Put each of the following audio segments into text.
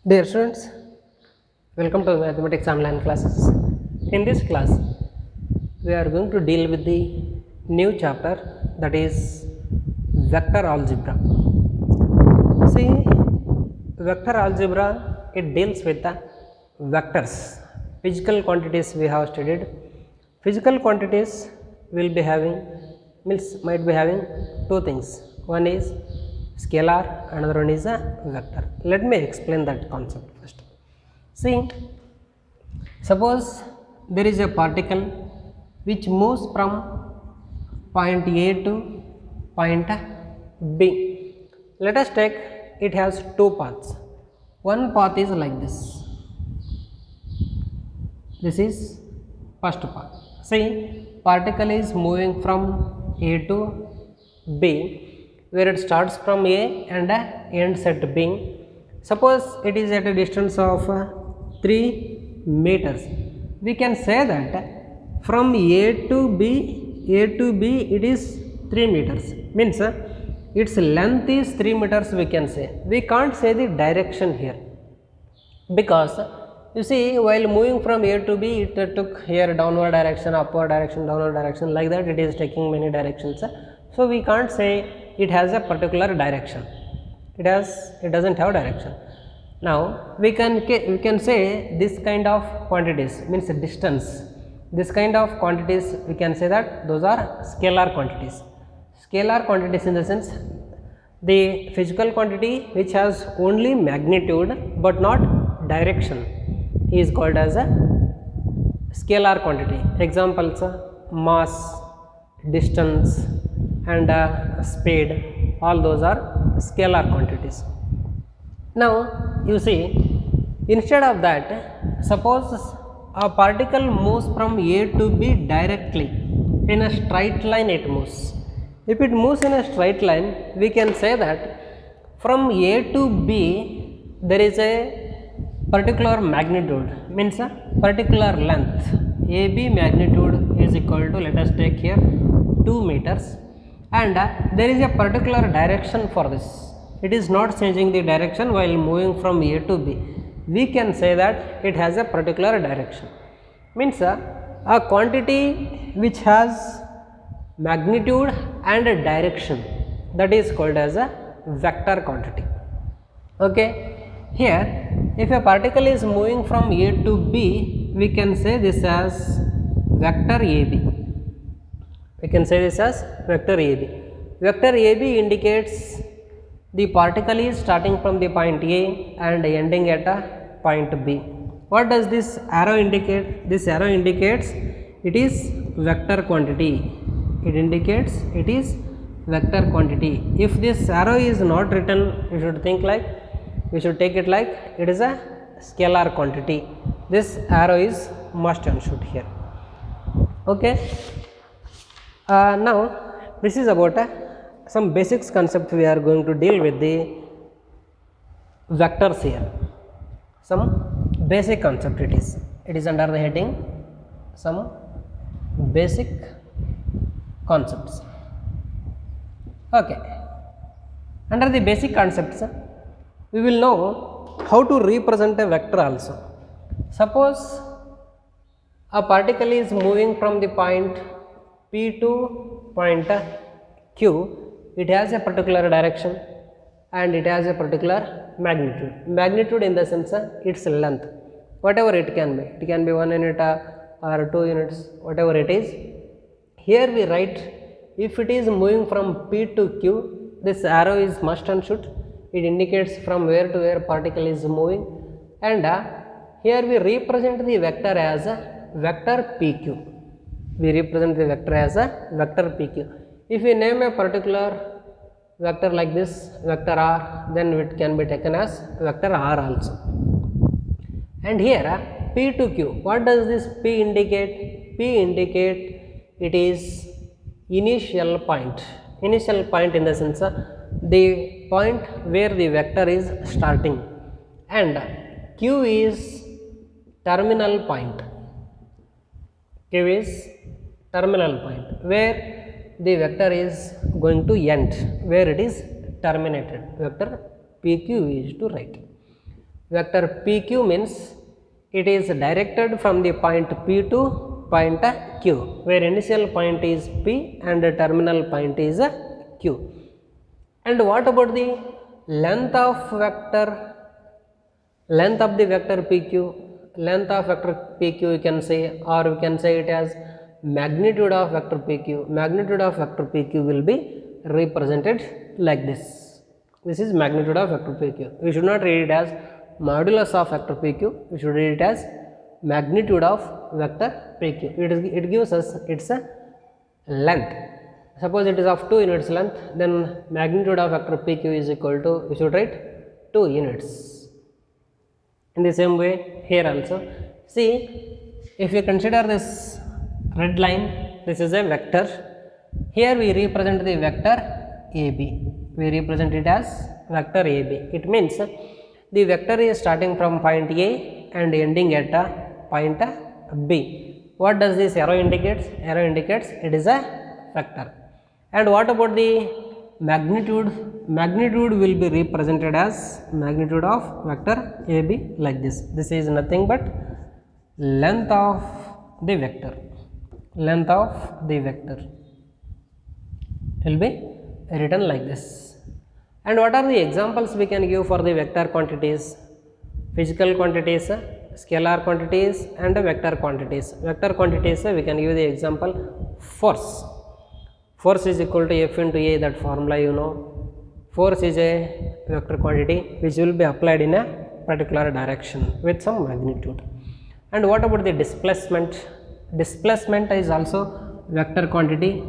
Dear students, welcome to mathematics online classes. In this class, we are going to deal with the new chapter, that is vector algebra. See, vector algebra, it deals with the vectors, physical quantities we have studied. Physical quantities will be having, might be having two things. One is scalar, another one is a vector. Let me explain that concept first. See, suppose there is a particle which moves from point A to point B. Let us take, it has two paths. One path is like this. This is first path. See, particle is moving from A to B, where it starts from A and ends at B. Suppose it is at a distance of 3 meters. We can say that from A to B it is 3 meters. Means its length is 3 meters, we can say. We can't say the direction here, because you see, while moving from A to B, it took here downward direction, upward direction, downward direction, like that it is taking many directions. So we can't say it has a particular direction. It doesn't have direction. Now we can say this kind of quantities, means distance. This kind of quantities, we can say that those are scalar quantities. Scalar quantities in the sense, the physical quantity which has only magnitude but not direction is called as a scalar quantity. Examples: mass, distance and speed, all those are scalar quantities. Now you see, instead of that, suppose a particle moves from A to B directly in a straight line, it moves. If it moves in a straight line, we can say that from A to B there is a particular magnitude, means a particular length. AB magnitude is equal to, let us take here 2 meters, and there is a particular direction for this. It is not changing the direction while moving from A to B. We can say that it has a particular direction. Means a quantity which has magnitude and a direction, that is called as a vector quantity. Okay. Here, if a particle is moving from A to B, we can say this as vector AB. We can say this as vector AB. Vector AB indicates the particle is starting from the point A and ending at a point B. What does this arrow indicate? This arrow indicates it is vector quantity. It indicates it is vector quantity. If this arrow is not written, you should think like, we should take it like it is a scalar quantity. This arrow is must and should here. Okay. Now this is about some basics concept. We are going to deal with the vectors here. Some basic concept it is. It is under the heading some basic concepts. Okay. Under the basic concepts, we will know how to represent a vector also. Suppose a particle is moving from the point P to point Q, it has a particular direction and it has a particular magnitude. Magnitude in the sense its length, whatever it can be. It can be 1 unit or 2 units, whatever it is. Here we write, if it is moving from P to Q, this arrow is must and should. It indicates from where to where particle is moving, and here we represent the vector as a vector PQ. We represent the vector as a vector PQ. If we name a particular vector like this, vector R, then it can be taken as vector R also. And here P to Q, what does this P indicate? P indicate it is initial point. Initial point in the sense the point where the vector is starting, and Q is terminal point. Q is terminal point where the vector is going to end, where it is terminated. Vector PQ is to write. Vector PQ means it is directed from the point P to point Q, where initial point is P and the terminal point is Q. And what about the length of vector, length of the vector PQ? Length of vector PQ you can say, or we can say it as magnitude of vector PQ. Magnitude of vector PQ will be represented like this. This is magnitude of vector PQ. We should not read it as modulus of vector PQ, we should read it as magnitude of vector PQ. It gives us its length. Suppose it is of 2 units length, then magnitude of vector PQ is equal to, we should write 2 units. In the same way here also, see, if you consider this red line, this is a vector. Here we represent the vector AB. We represent it as vector AB. It means the vector is starting from point A and ending at point B. What does this arrow indicates? Arrow indicates it is a vector. And what about the magnitude? Magnitude will be represented as magnitude of vector AB like this. This is nothing but length of the vector. Length of the vector will be written like this. And what are the examples we can give for the vector quantities? Physical quantities, scalar quantities and vector quantities. Vector quantities, we can give the example force. Force is equal to F into A, that formula you know. Force is a vector quantity which will be applied in a particular direction with some magnitude. And what about the displacement? Displacement is also vector quantity.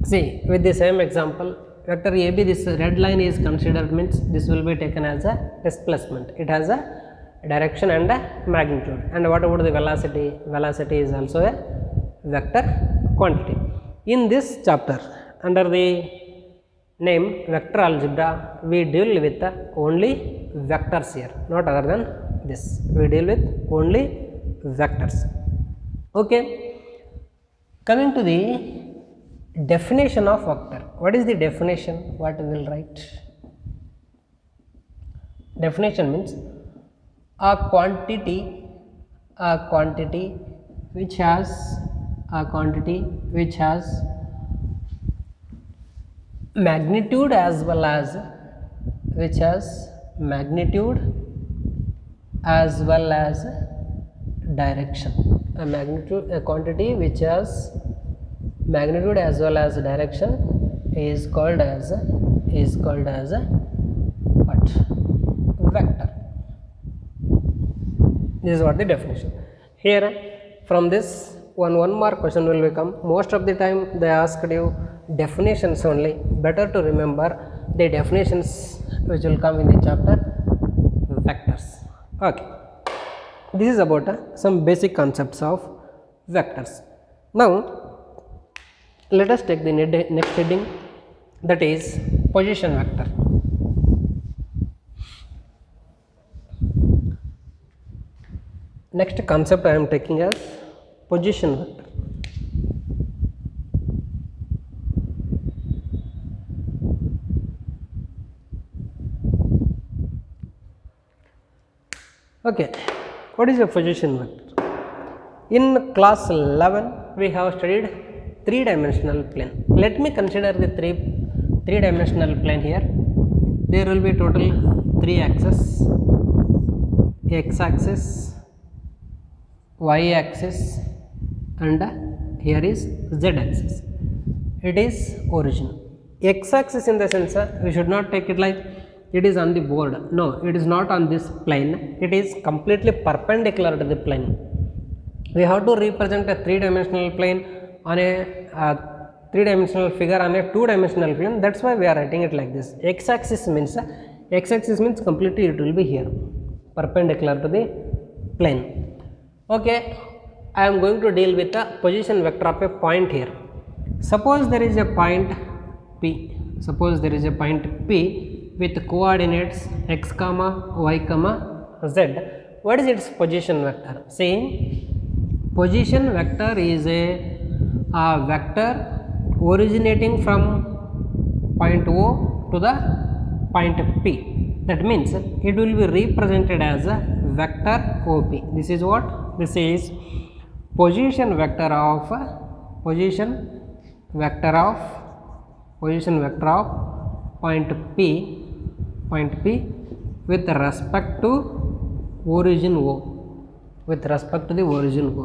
See, with the same example, vector AB, this red line is considered, means this will be taken as a displacement. It has a direction and a magnitude. And what about the velocity? Velocity is also a vector quantity. In this chapter, under the name vector algebra, we deal with only vectors here, not other than this. We deal with only vectors. Okay. Coming to the definition of vector. What is the definition? What we will write? Definition means a quantity which has magnitude as well as direction. A quantity which has magnitude as well as direction is called as what? Vector. This is what the definition. Here from this one mark question will become. Most of the time they asked you definitions only. Better to remember the definitions which will come in the chapter vectors. Okay. This is about some basic concepts of vectors. Now let us take the next heading, that is position vector. Next concept I am taking as position vector. Okay, what is a position vector? In class 11 we have studied three-dimensional plane. Let me consider the three-dimensional plane here. There will be total 3 axes: x-axis, y-axis, and here is z-axis. It is origin. X-axis in the sense we should not take it like it is on the board. No, it is not on this plane. It is completely perpendicular to the plane. We have to represent a three-dimensional plane on a three-dimensional figure on a two-dimensional plane. That's why we are writing it like this. X-axis means completely it will be here, perpendicular to the plane. Okay, I am going to deal with the position vector of a point here. Suppose there is a point P. Suppose there is a point P with coordinates x comma y comma z. What is its position vector? See, position vector is a vector originating from point O to the point P. That means it will be represented as a vector OP. This is what? This is position vector of point P with respect to origin O, with respect to the origin O,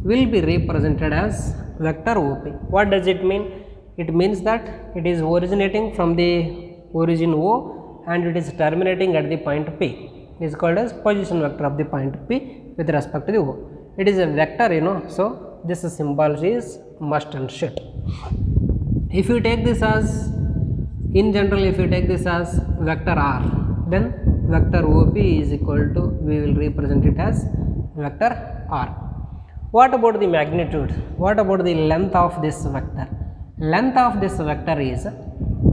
will be represented as vector OP. What does it mean? It means that it is originating from the origin O and it is terminating at the point P. It is called as position vector of the point P with respect to the O. It is a vector, so this symbol is must and should. If you take this as, in general, if you take this as vector R, then vector OP is equal to, we will represent it as vector R. What about the magnitude? What about the length of this vector? Length of this vector is,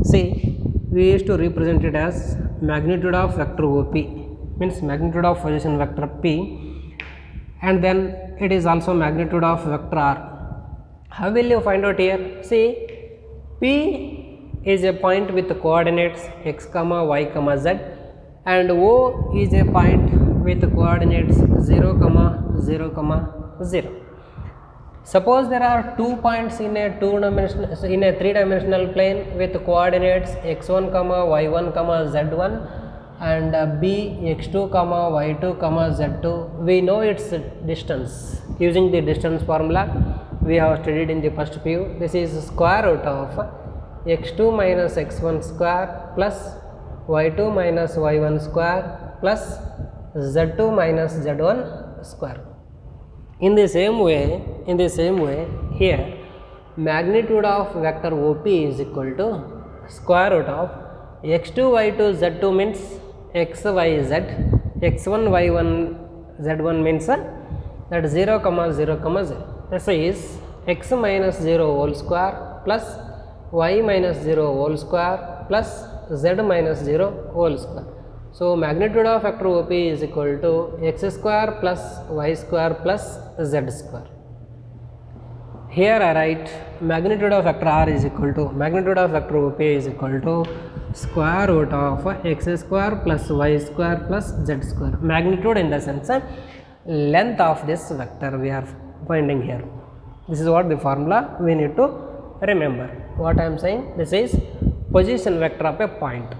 see, we used to represent it as magnitude of vector OP, means magnitude of position vector P, and then it is also magnitude of vector R. How will you find out here? See, P is a point with coordinates x, y, z, and O is a point with coordinates 0, 0, 0. Suppose there are 2 points in a 3-dimensional plane with coordinates x1, y1, z1 and b x2, y2, z2. We know its distance using the distance formula we have studied in the first PU. This is square root of x2 minus x1 square plus y2 minus y1 square plus z2 minus z1 square. In the same way, here magnitude of vector OP is equal to square root of x2, y2, z2 means x, y, z, x1, y1, z1 means that 0, 0, 0. This is x minus 0 whole square plus y minus 0 whole square plus z minus 0 whole square. So, magnitude of vector OP is equal to x square plus y square plus z square. Here I write magnitude of vector R is equal to, magnitude of vector OP is equal to square root of x square plus y square plus z square. Magnitude in the sense length of this vector we are finding here. This is what the formula we need to remember. What I am saying? This is position vector of a point.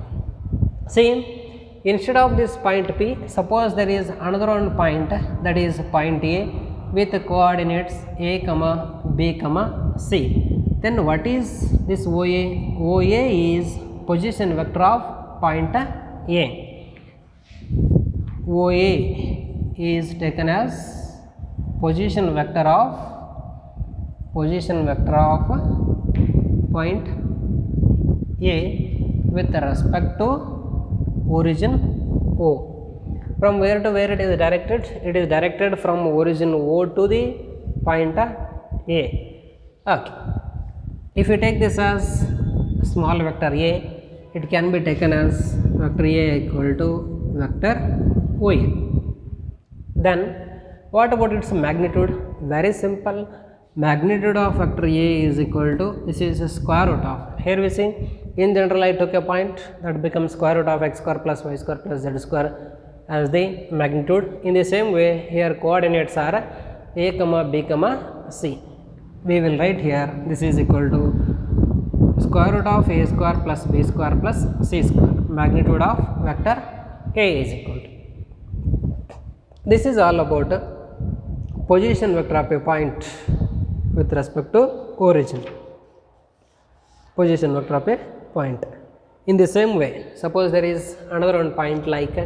See, instead of this point P, suppose there is another one point, that is point A with coordinates a, b, c. Then what is this OA? OA is position vector of point A. OA is taken as position vector of point A with respect to origin O. From where to where it is directed? It is directed from origin O to the point A. Okay. If you take this as small vector A, it can be taken as vector A equal to vector OA. Then what about its magnitude? Very simple. Magnitude of vector A is equal to, this is a square root of, here we see, in general I took a point that becomes square root of x square plus y square plus z square as the magnitude. In the same way, here coordinates are a, b, c. We will write here, this is equal to square root of a square plus b square plus c square. Magnitude of vector A is equal to. This is all about position vector of a point with respect to origin. Position vector of a point. In the same way, suppose there is another one point, like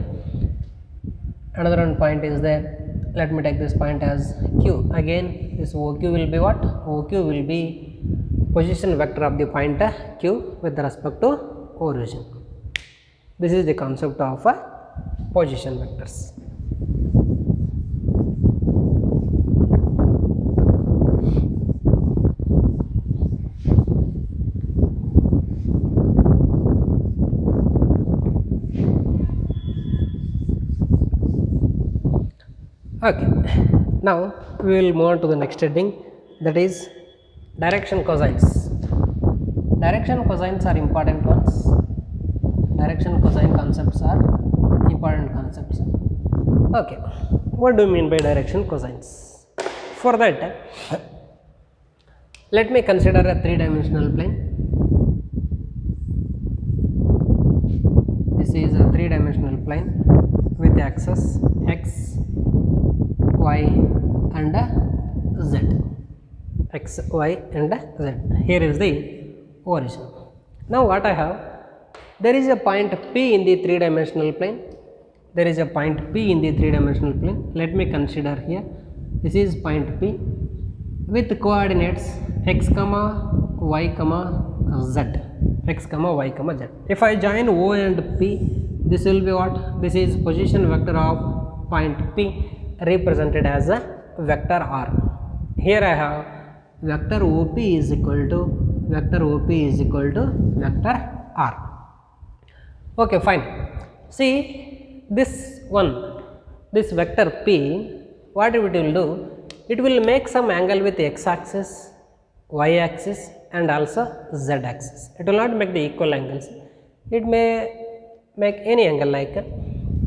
another one point is there. Let me take this point as Q. Again, this OQ will be what? OQ will be position vector of the point Q with respect to origin. This is the concept of position vectors. Okay, now we will move on to the next heading, that is direction cosines. Direction cosines are important ones. Direction cosine concepts are important concepts. Okay, what do you mean by direction cosines? For that, let me consider a three-dimensional plane. This is a three-dimensional plane with axes x, y and z. X, y and z. Here is the origin. Now what I have? There is a point P in the three-dimensional plane. There is a point P in the three-dimensional plane. Let me consider here. This is point P with coordinates x comma y comma z. X comma y comma z. If I join O and P, this will be what? This is position vector of point P represented as a vector R. Here I have vector OP is equal to vector vector R. Okay, fine. See this one, this vector P, what it will do? It will make some angle with x axis, y axis and also z axis. It will not make the equal angles. It may make any angle like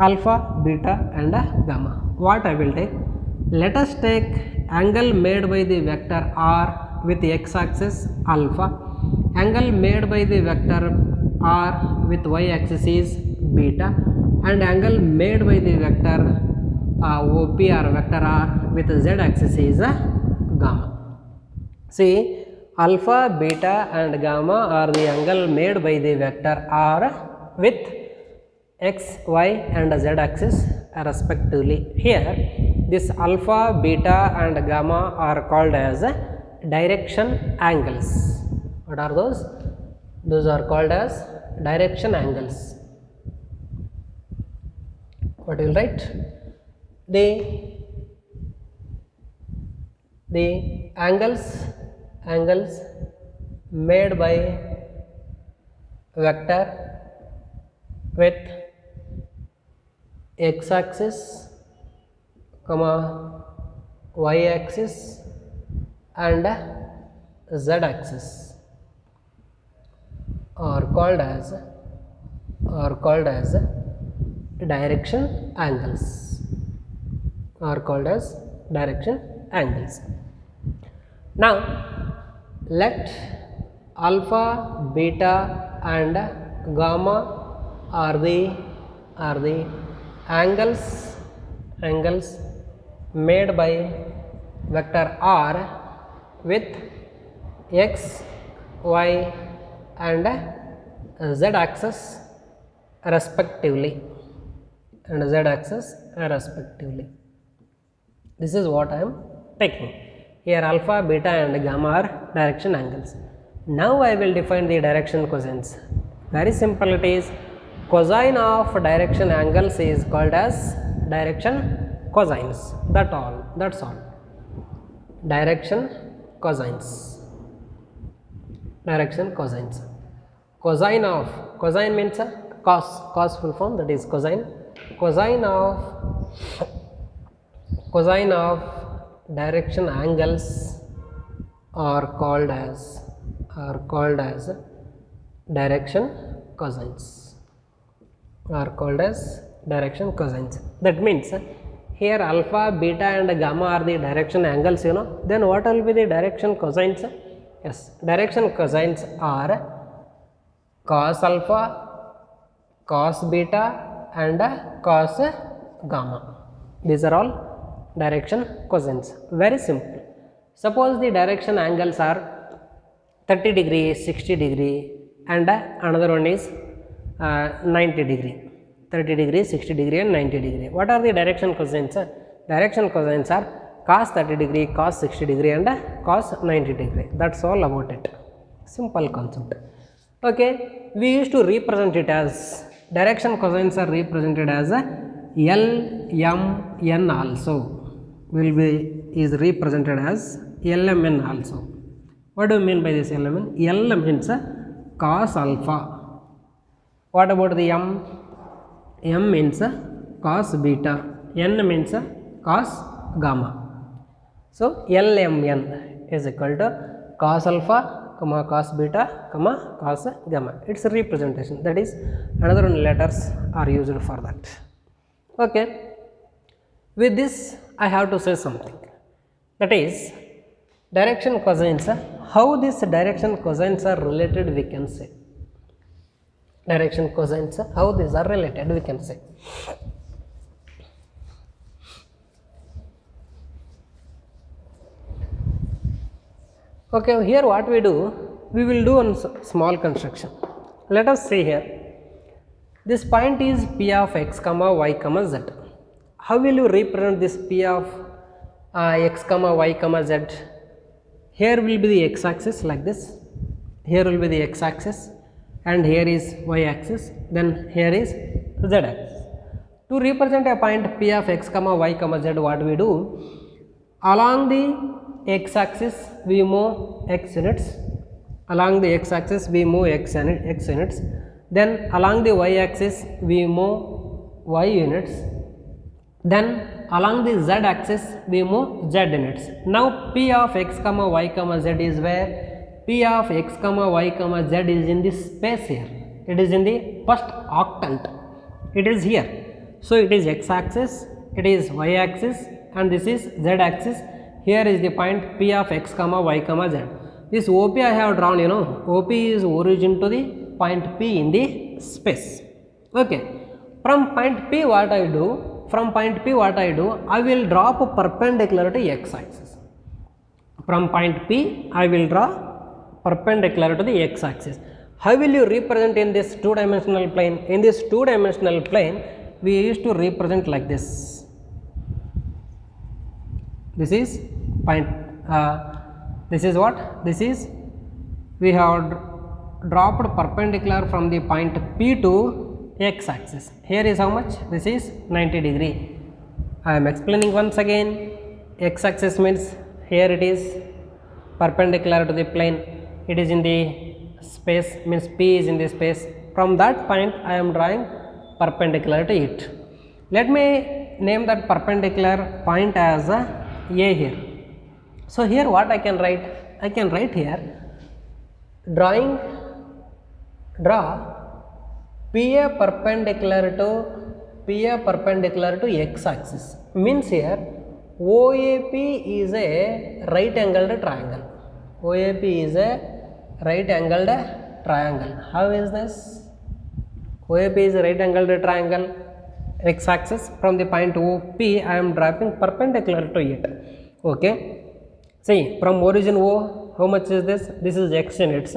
alpha, beta and gamma. What I will take? Let us take angle made by the vector R with the x axis alpha, angle made by the vector R with y axis is beta, and angle made by the vector OP or vector R with z axis is gamma. See, alpha, beta and gamma are the angle made by the vector R with x, y and z axis respectively. Here, this alpha, beta and gamma are called as direction angles. What are those? Those are called as direction angles. What you will write? The angles made by vector with x axis, comma y axis and z axis are called as direction angles. Now let alpha, beta and gamma are the angles made by vector R with x, y and z axis respectively. This is what I am taking. Here alpha, beta and gamma are direction angles. Now I will define the direction cosines. Very simple it is. Cosine of direction angles is called as direction cosines. That's all. Direction cosines. Cosine means cos full form, that is cosine. Cosine of direction angles are called as direction cosines. That means here alpha, beta and gamma are the direction angles, then what will be the direction cosines? Yes, direction cosines are cos alpha, cos beta and cos gamma. These are all direction cosines. Very simple. Suppose the direction angles are 30 degree, 60 degree and another one is 90 degree. 30 degree, 60 degree and 90 degree. What are the direction cosines? Direction cosines are cos 30 degree, cos 60 degree and cos 90 degree. That's all about it. Simple concept. Okay, we used to represent it as direction cosines are represented as L, M, N also is represented as LMN also. What do you mean by this LMN? L means cos alpha. What about the M? M means cos beta. N means cos gamma. So LMN is equal to cos alpha, comma cos beta, comma cos gamma. It's a representation, that is another letters are used for that. Okay. With this I have to say something, that is direction cosines. How this direction cosines are related we can say. Direction cosines, how these are related we can say. Okay, here what we do, we will do one small construction. Let us see here, this point is p of x comma y comma z. How will you represent this p of x comma y comma z? Here will be the x axis like this, here will be the x axis, and here is y axis, then here is z axis. To represent a point p of x comma y comma z, what we do, along the x axis we move x units, along the x axis we move x units, then along the y axis we move y units, then along the z axis we move z units. Now p of x comma y comma z is where? P of x comma y comma z is in this space here, it is in the first octant, it is here. So it is x axis, it is y axis, and this is z axis. Here is the point p of x comma y comma z. This OP I have drawn, you know, OP is origin to the point P in the space. Okay. From point P what I do? From point P what I do? I will drop perpendicular to x axis. From point P I will draw perpendicular to the x axis. How will you represent in this two-dimensional plane? In this two-dimensional plane we used to represent like this. This is point, this is what? This is, we have dropped perpendicular from the point P to x axis. Here is how much? This is 90 degree. I am explaining once again. X axis means here it is perpendicular to the plane, it is in the space, means P is in the space. From that point I am drawing perpendicular to it. Let me name that perpendicular point as a here. So here what I can write? I can write here, draw PA perpendicular to x axis, means here OAP is a right angled triangle. OAP is a right angled triangle. How is this? OAP is a right angled triangle, x axis. From the point OP I am dropping perpendicular to it. Okay. See, from origin O, how much is this? This is x units,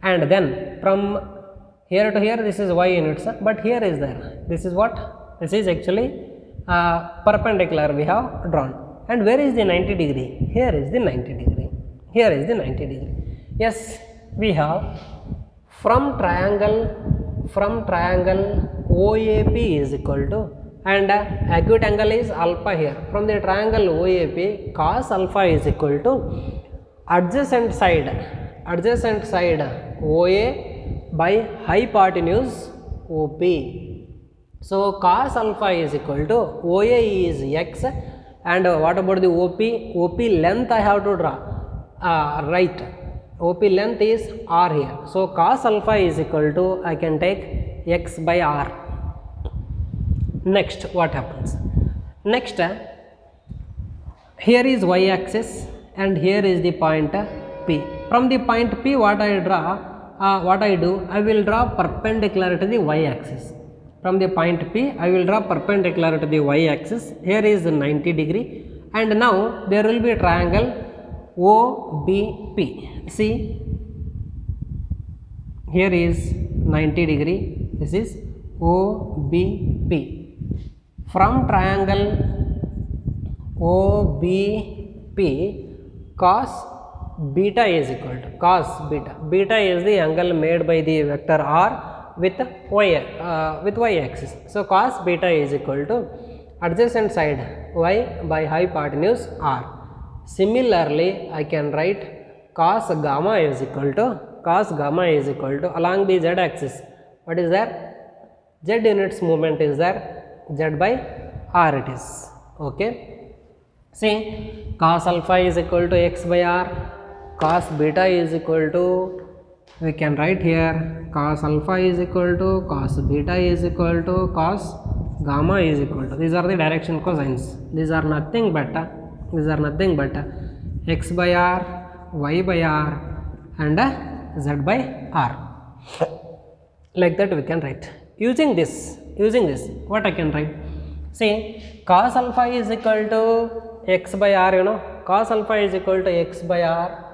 and then from here to here this is y units, but here is there. This is what? This is actually perpendicular we have drawn. And where is the 90 degree? Here is the 90 degree. Here is the 90 degree. Yes, we have from triangle OAP is equal to, and acute angle is alpha here. From the triangle OAP, cos alpha is equal to adjacent side OA by hypotenuse OP. So cos alpha is equal to OA is x, and what about the OP? OP length I have to draw, right. OP length is r here. So cos alpha is equal to, I can take x by r. Next what happens? Next, here is y axis and here is the point P. From the point P what I draw, I will draw perpendicular to the y axis. From the point P I will draw perpendicular to the y axis. Here is 90 degree, and now there will be a triangle OBP. See, here is 90 degree, this is OBP. From triangle OBP, cos beta is equal to, cos beta is the angle made by the vector r with y axis. So cos beta is equal to adjacent side y by hypotenuse r. Similarly, I can write cos gamma is equal to along the z axis. What is there? Z units movement is there, z by r it is. Okay. See, cos alpha is equal to x by r, cos beta is equal to, we can write here cos alpha is equal to cos beta is equal to cos gamma is equal to, these are the direction cosines. These are nothing but x by r, y by r and z by r. Like that we can write. Using this what I can write? See, cos alpha is equal to x by r, cos alpha is equal to x by r.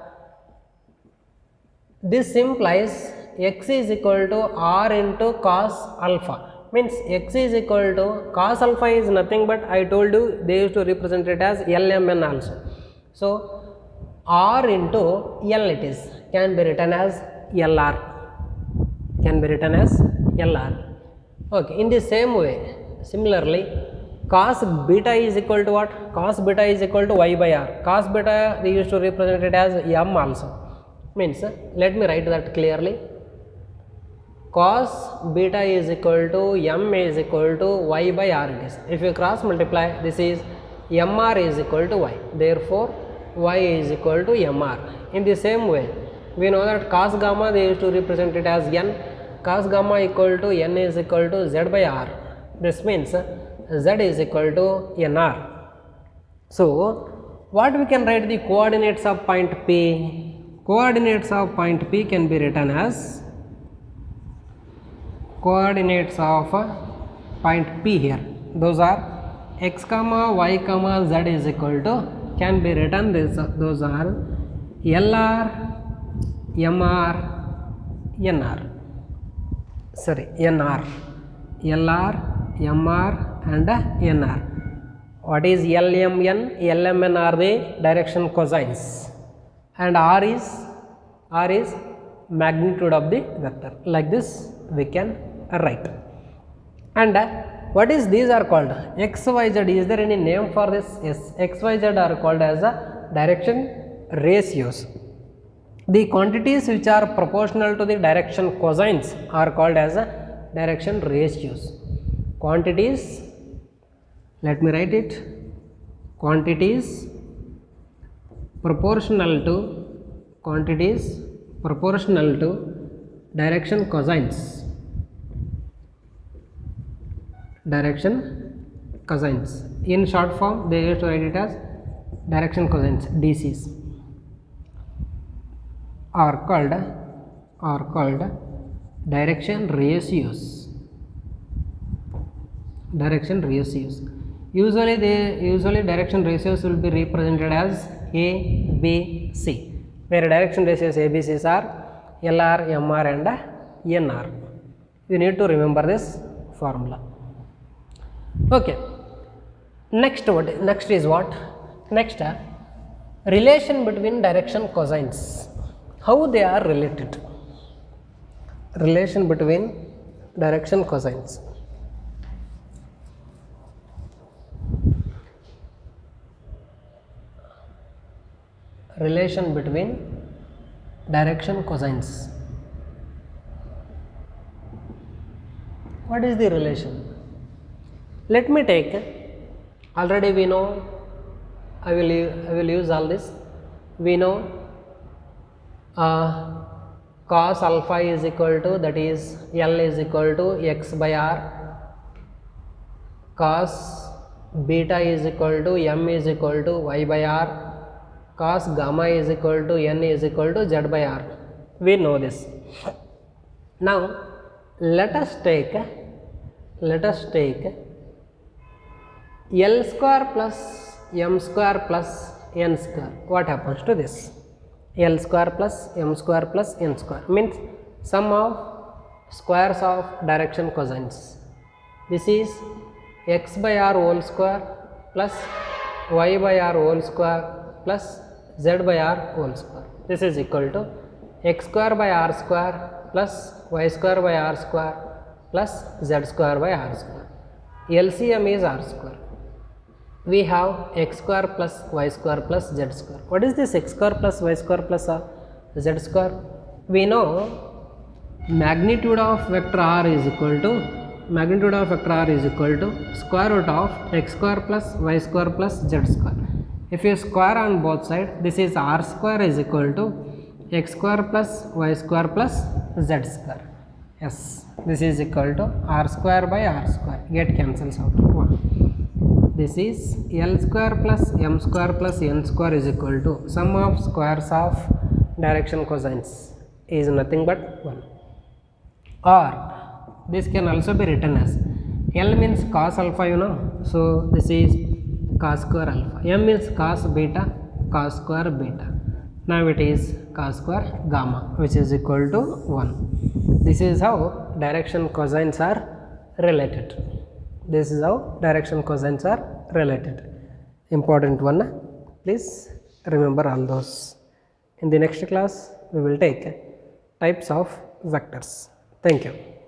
This implies x is equal to r into cos alpha, means x is equal to, cos alpha is nothing but, I told you they used to represent it as LMN also. So r into L it is, can be written as LR, okay. In the same way, similarly, cos beta is equal to what? Cos beta is equal to y by r. Cos beta they used to represent it as m also, means let me write that clearly. Cos beta is equal to m is equal to y by r it is. If you cross multiply, this is mr is equal to y, therefore y is equal to mr. In the same way, we know that cos gamma they used to represent it as n, cos gamma equal to n is equal to z by r. This means z is equal to nr. So what we can write the coordinates of point P? Coordinates of point P can be written as, coordinates of point P here, those are x comma y comma z is equal to, can be written this, those are LR, MR, NR, sorry NR, LR, MR and NR. What is LMN? LMN are the direction cosines and R is magnitude of the vector. Like this we can write. And what is these are called? X, Y, Z. Is there any name for this? Yes, X, Y, Z are called as a direction ratios. The quantities which are proportional to the direction cosines are called as a direction ratios. Quantities, let me write it, quantities proportional to direction cosines. In short form they used to write it as direction cosines, DCs, are called direction ratios. Usually direction ratios will be represented as A, B, C, where direction ratios ABCs are LR, MR and NR. You need to remember this formula. Okay. Next is what? Next, relation between direction cosines. How they are related? Relation between direction cosines. Relation between direction cosines. What is the relation? Let me take, already we know, I will use all this. We know cos alpha is equal to, that is L is equal to x by r, cos beta is equal to m is equal to y by r, cos gamma is equal to n is equal to z by r. We know this. Now let us take L square plus m square plus n square. What happens to this? L square plus m square plus n square means sum of squares of direction cosines. This is x by r whole square plus y by r whole square plus z by r whole square. This is equal to x square by r square plus y square by r square plus z square by r square. LCM is r square. We have x square plus y square plus z square. What is this x square plus y square plus z square? We know magnitude of vector r is equal to square root of x square plus y square plus z square. If you square on both sides, this is r square is equal to x square plus y square plus z square. Yes, this is equal to r square by r square. Get cancels out. 1. This is L square plus m square plus n square is equal to sum of squares of direction cosines is nothing but 1. Or this can also be written as L means cos alpha, you know. So this is cos square alpha. M means cos beta, cos square beta. Now it is cos square gamma, which is equal to 1. This is how direction cosines are related. This is how direction cosines are related. Important one. Please remember all those. In the next class, we will take types of vectors. Thank you.